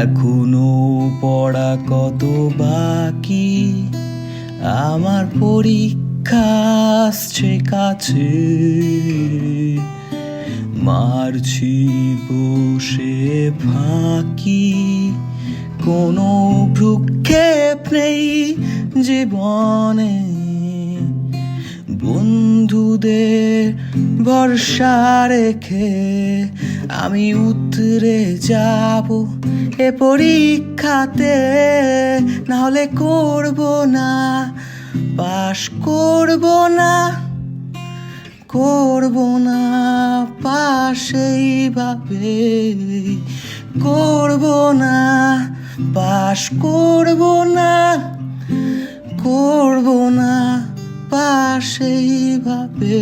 এখনো পড়া কত বাকি, আমার পরীক্ষা আসছে কাছে। মারছি বসে ফাঁকি, কোনো ভ্রুক্ষেপ নেই জীবনে। বন্ধুদের ভরসা রেখে আমি উতরে যাব এ পরীক্ষাতে, নাহলে করব না, পাশ করব না, করব না পাশ এইভাবে, করব না পাশ, করব না, করব না পাশ এইভাবে।